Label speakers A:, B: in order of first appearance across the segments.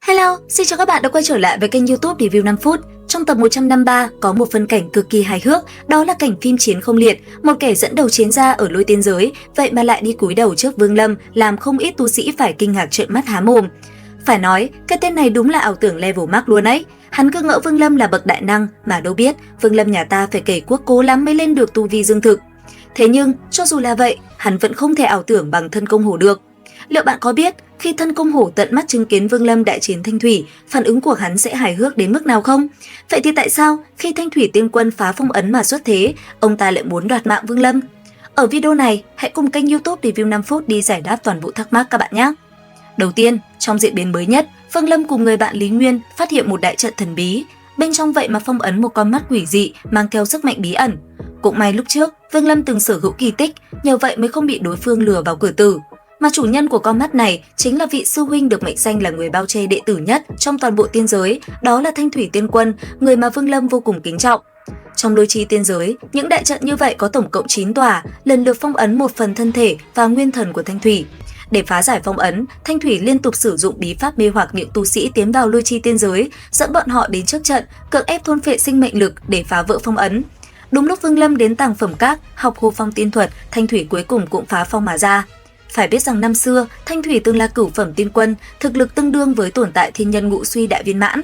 A: Hello, xin chào các bạn đã quay trở lại với kênh YouTube Review 5 phút. Trong tập 153 có một phân cảnh cực kỳ hài hước, đó là cảnh phim chiến không liệt, một kẻ dẫn đầu chiến gia ở lôi tiên giới, vậy mà lại đi cúi đầu trước Vương Lâm, làm không ít tu sĩ phải kinh ngạc trợn mắt há mồm. Phải nói, cái tên này đúng là ảo tưởng level max luôn ấy. Hắn cứ ngỡ Vương Lâm là bậc đại năng, mà đâu biết Vương Lâm nhà ta phải kể quốc cố lắm mới lên được tu vi dương thực. Thế nhưng, cho dù là vậy, hắn vẫn không thể ảo tưởng bằng thân công hổ được. Liệu bạn có biết khi thân công hổ tận mắt chứng kiến Vương Lâm đại chiến Thanh Thủy, phản ứng của hắn sẽ hài hước đến mức nào không? Vậy thì tại sao khi Thanh Thủy tiên quân phá phong ấn mà xuất thế, ông ta lại muốn đoạt mạng Vương Lâm? Ở video này, hãy cùng kênh YouTube Review 5 phút đi giải đáp toàn bộ thắc mắc các bạn nhé. Đầu tiên, trong diễn biến mới nhất, Vương Lâm cùng người bạn Lý Nguyên phát hiện một đại trận thần bí. Bên trong vậy mà phong ấn một con mắt quỷ dị mang theo sức mạnh bí ẩn. Cũng may lúc trước, Vương Lâm từng sở hữu kỳ tích, nhờ vậy mới không bị đối phương lừa vào cửa tử. Mà chủ nhân của con mắt này chính là vị sư huynh được mệnh danh là người bao che đệ tử nhất trong toàn bộ tiên giới, đó là Thanh Thủy Tiên Quân, người mà Vương Lâm vô cùng kính trọng. Trong lôi chi tiên giới, những đại trận như vậy có tổng cộng 9 tòa, lần lượt phong ấn một phần thân thể và nguyên thần của Thanh Thủy. Để phá giải phong ấn, Thanh Thủy liên tục sử dụng bí pháp mê hoặc những tu sĩ tiến vào lôi chi tiên giới, dẫn bọn họ đến trước trận, cưỡng ép thôn phệ sinh mệnh lực để phá vỡ phong ấn. Đúng lúc Vương Lâm đến Tàng Phẩm Các học hô phong tiên thuật, Thanh Thủy cuối cùng cũng phá phong mà ra. Phải biết rằng năm xưa, Thanh Thủy từng là cửu phẩm tiên quân, thực lực tương đương với tồn tại thiên nhân ngũ suy đại viên mãn.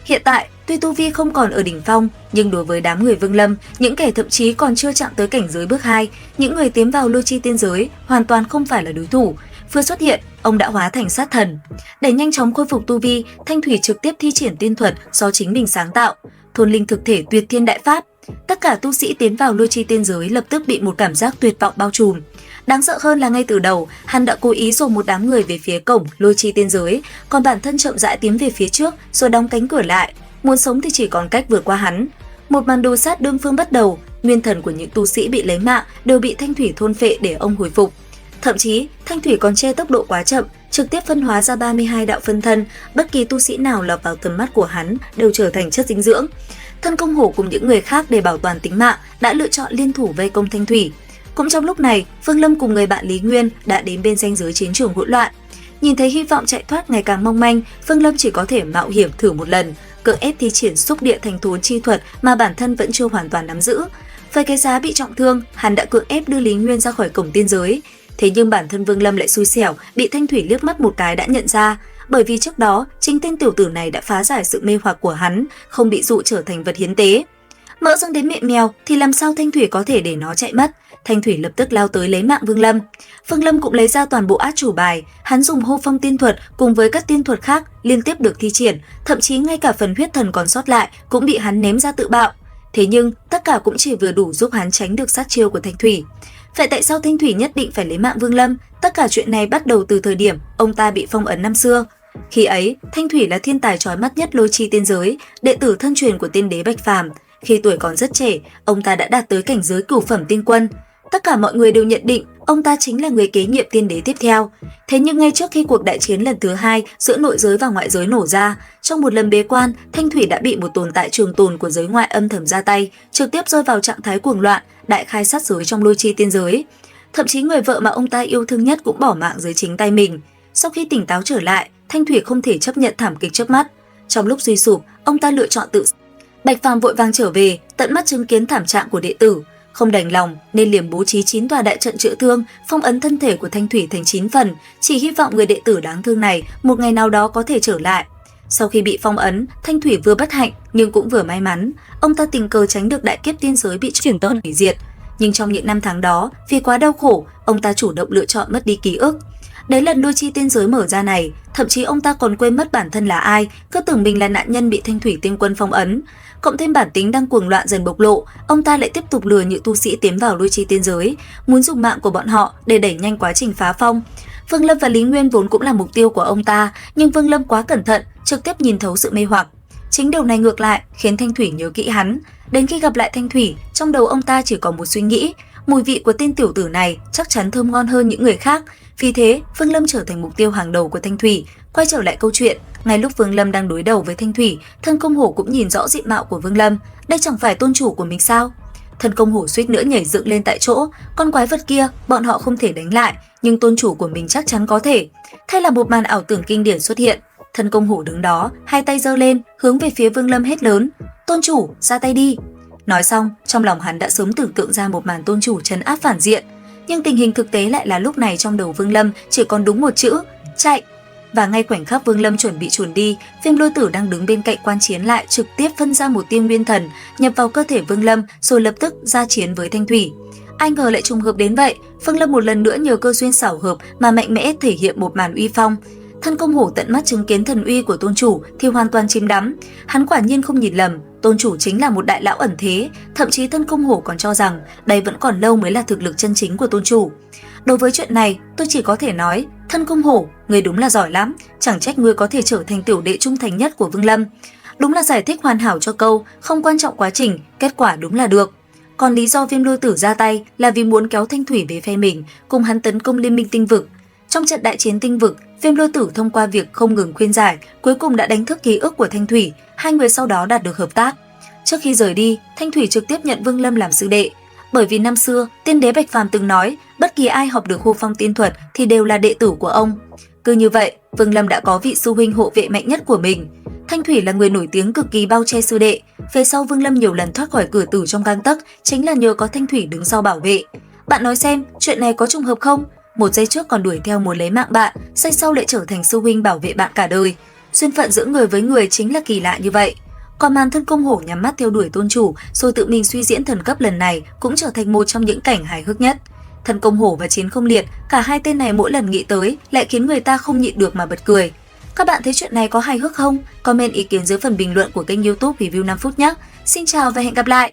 A: Hiện tại, tuy tu vi không còn ở đỉnh phong, nhưng đối với đám người Vương Lâm, những kẻ thậm chí còn chưa chạm tới cảnh giới bước 2, những người tiến vào lôi chi tiên giới hoàn toàn không phải là đối thủ. Vừa xuất hiện, ông đã hóa thành sát thần. Để nhanh chóng khôi phục tu vi, Thanh Thủy trực tiếp thi triển tiên thuật do chính mình sáng tạo, thôn linh thực thể tuyệt thiên đại pháp. Tất cả tu sĩ tiến vào lôi chi tiên giới lập tức bị một cảm giác tuyệt vọng bao trùm. Đáng sợ hơn là ngay từ đầu, hắn đã cố ý dồn một đám người về phía cổng lôi chi tiên giới, còn bản thân chậm rãi tiến về phía trước rồi đóng cánh cửa lại. Muốn sống thì chỉ còn cách vượt qua hắn. Một màn đồ sát đơn phương bắt đầu, nguyên thần của những tu sĩ bị lấy mạng đều bị Thanh Thủy thôn phệ để ông hồi phục. Thậm chí, Thanh Thủy còn che tốc độ quá chậm, trực tiếp phân hóa ra 32 đạo phân thân, bất kỳ tu sĩ nào lọt vào tầm mắt của hắn đều trở thành chất dinh dưỡng. Thân công hổ cùng những người khác để bảo toàn tính mạng đã lựa chọn liên thủ vây công Thanh Thủy. Cũng trong lúc này, Vương Lâm cùng người bạn Lý Nguyên đã đến bên ranh giới chiến trường hỗn loạn. Nhìn thấy hy vọng chạy thoát ngày càng mong manh, Vương Lâm chỉ có thể mạo hiểm thử một lần, cưỡng ép thi triển xúc địa thành thốn chi thuật mà bản thân vẫn chưa hoàn toàn nắm giữ. Với cái giá bị trọng thương, hắn đã cưỡng ép đưa Lý Nguyên ra khỏi cổng tiên giới. Thế nhưng bản thân Vương Lâm lại xui xẻo, bị Thanh Thủy liếc mắt một cái đã nhận ra, bởi vì trước đó chính tên tiểu tử này đã phá giải sự mê hoặc của hắn, không bị dụ trở thành vật hiến tế. Mỡ dâng đến miệng mèo thì làm sao Thanh Thủy có thể để nó chạy mất? Thanh Thủy lập tức lao tới lấy mạng Vương Lâm. Vương Lâm cũng lấy ra toàn bộ át chủ bài, hắn dùng hô phong tiên thuật cùng với các tiên thuật khác liên tiếp được thi triển, thậm chí ngay cả phần huyết thần còn sót lại cũng bị hắn ném ra tự bạo. Thế nhưng tất cả cũng chỉ vừa đủ giúp hắn tránh được sát chiêu của Thanh Thủy. Vậy tại sao Thanh Thủy nhất định phải lấy mạng Vương Lâm? Tất cả chuyện này bắt đầu từ thời điểm ông ta bị phong ấn năm xưa. Khi ấy, Thanh Thủy là thiên tài chói mắt nhất lôi chi tiên giới, đệ tử thân truyền của tiên đế Bạch Phàm. Khi tuổi còn rất trẻ, ông ta đã đạt tới cảnh giới cửu phẩm tiên quân. Tất cả mọi người đều nhận định ông ta chính là người kế nhiệm tiên đế tiếp theo. Thế nhưng ngay trước khi cuộc đại chiến lần thứ 2 giữa nội giới và ngoại giới nổ ra, trong một lần bế quan, Thanh Thủy đã bị một tồn tại trường tồn của giới ngoại âm thầm ra tay, trực tiếp rơi vào trạng thái cuồng loạn, đại khai sát giới trong lôi chi tiên giới. Thậm chí người vợ mà ông ta yêu thương nhất cũng bỏ mạng dưới chính tay mình. Sau khi tỉnh táo trở lại, Thanh Thủy không thể chấp nhận thảm kịch trước mắt. Trong lúc suy sụp, ông ta lựa chọn tự. Bạch Phàm vội vàng trở về, tận mắt chứng kiến thảm trạng của đệ tử. Không đành lòng nên liền bố trí 9 tòa đại trận chữa thương, phong ấn thân thể của Thanh Thủy thành 9 phần, chỉ hy vọng người đệ tử đáng thương này một ngày nào đó có thể trở lại. Sau khi bị phong ấn, Thanh Thủy vừa bất hạnh nhưng cũng vừa may mắn, ông ta tình cờ tránh được đại kiếp tiên giới bị chuyển tới hủy diệt. Nhưng trong những năm tháng đó, vì quá đau khổ, ông ta chủ động lựa chọn mất đi ký ức. Đến lần lôi chi tiên giới mở ra này, thậm chí ông ta còn quên mất bản thân là ai, cứ tưởng mình là nạn nhân bị Thanh Thủy tiên quân phong ấn. Cộng thêm bản tính đang cuồng loạn dần bộc lộ, ông ta lại tiếp tục lừa những tu sĩ tiến vào lôi chi tiên giới, muốn dùng mạng của bọn họ để đẩy nhanh quá trình phá phong. Vương Lâm và Lý Nguyên vốn cũng là mục tiêu của ông ta, nhưng Vương Lâm quá cẩn thận, trực tiếp nhìn thấu sự mê hoặc. Chính điều này ngược lại khiến Thanh Thủy nhớ kỹ hắn. Đến khi gặp lại Thanh Thủy, trong đầu ông ta chỉ có một suy nghĩ, mùi vị của tên tiểu tử này chắc chắn thơm ngon hơn những người khác. Vì thế, Vương Lâm trở thành mục tiêu hàng đầu của Thanh Thủy. Quay trở lại câu chuyện, ngay lúc Vương Lâm đang đối đầu với Thanh Thủy, thân công hổ cũng nhìn rõ diện mạo của Vương Lâm. Đây chẳng phải tôn chủ của mình sao? Thân công hổ suýt nữa nhảy dựng lên tại chỗ. Con quái vật kia, bọn họ không thể đánh lại, nhưng tôn chủ của mình chắc chắn có thể. Thế là một màn ảo tưởng kinh điển xuất hiện. Thân công hổ đứng đó, hai tay giơ lên, hướng về phía Vương Lâm hét lớn: "Tôn chủ, ra tay đi!" Nói xong, trong lòng hắn đã sớm tưởng tượng ra một màn tôn chủ trấn áp phản diện, nhưng tình hình thực tế lại là lúc này trong đầu Vương Lâm chỉ còn đúng một chữ: chạy. Và ngay khoảnh khắc Vương Lâm chuẩn bị chuồn đi, Viêm Lôi Tử đang đứng bên cạnh quan chiến lại trực tiếp phân ra một tia nguyên thần nhập vào cơ thể Vương Lâm, rồi lập tức ra chiến với Thanh Thủy. Ai ngờ lại trùng hợp đến vậy, Vương Lâm một lần nữa nhờ cơ duyên xảo hợp mà mạnh mẽ thể hiện một màn uy phong. Thân công hổ tận mắt chứng kiến thần uy của tôn chủ thì hoàn toàn chìm đắm. Hắn quả nhiên không nhìn lầm, tôn chủ chính là một đại lão ẩn thế, thậm chí thân công hổ còn cho rằng đây vẫn còn lâu mới là thực lực chân chính của tôn chủ. Đối với chuyện này, tôi chỉ có thể nói, thân công hổ, người đúng là giỏi lắm, chẳng trách ngươi có thể trở thành tiểu đệ trung thành nhất của Vương Lâm. Đúng là giải thích hoàn hảo cho câu, không quan trọng quá trình, kết quả đúng là được. Còn lý do Viêm Lôi Tử ra tay là vì muốn kéo Thanh Thủy về phe mình, cùng hắn tấn công Liên minh tinh vực. Trong trận đại chiến tinh vực, Viêm Lôi Tử thông qua việc không ngừng khuyên giải, cuối cùng đã đánh thức ký ức của Thanh Thủy, hai người sau đó đạt được hợp tác. Trước khi rời đi, Thanh Thủy trực tiếp nhận Vương Lâm làm sư đệ, bởi vì năm xưa, tiên đế Bạch Phàm từng nói, bất kỳ ai học được Hô Phong tiên thuật thì đều là đệ tử của ông. Cứ như vậy, Vương Lâm đã có vị sư huynh hộ vệ mạnh nhất của mình. Thanh Thủy là người nổi tiếng cực kỳ bao che sư đệ, về sau Vương Lâm nhiều lần thoát khỏi cửa tử trong gang tấc chính là nhờ có Thanh Thủy đứng sau bảo vệ. Bạn nói xem, chuyện này có trùng hợp không? Một giây trước còn đuổi theo muốn lấy mạng bạn, giây sau lại trở thành sư huynh bảo vệ bạn cả đời. Duyên phận giữa người với người chính là kỳ lạ như vậy. Còn màn thân công hổ nhắm mắt theo đuổi tôn chủ rồi tự mình suy diễn thần cấp lần này cũng trở thành một trong những cảnh hài hước nhất. Thân công hổ và chiến không liệt, cả hai tên này mỗi lần nghĩ tới lại khiến người ta không nhịn được mà bật cười. Các bạn thấy chuyện này có hài hước không? Comment ý kiến dưới phần bình luận của kênh YouTube Review 5 phút nhé. Xin chào và hẹn gặp lại!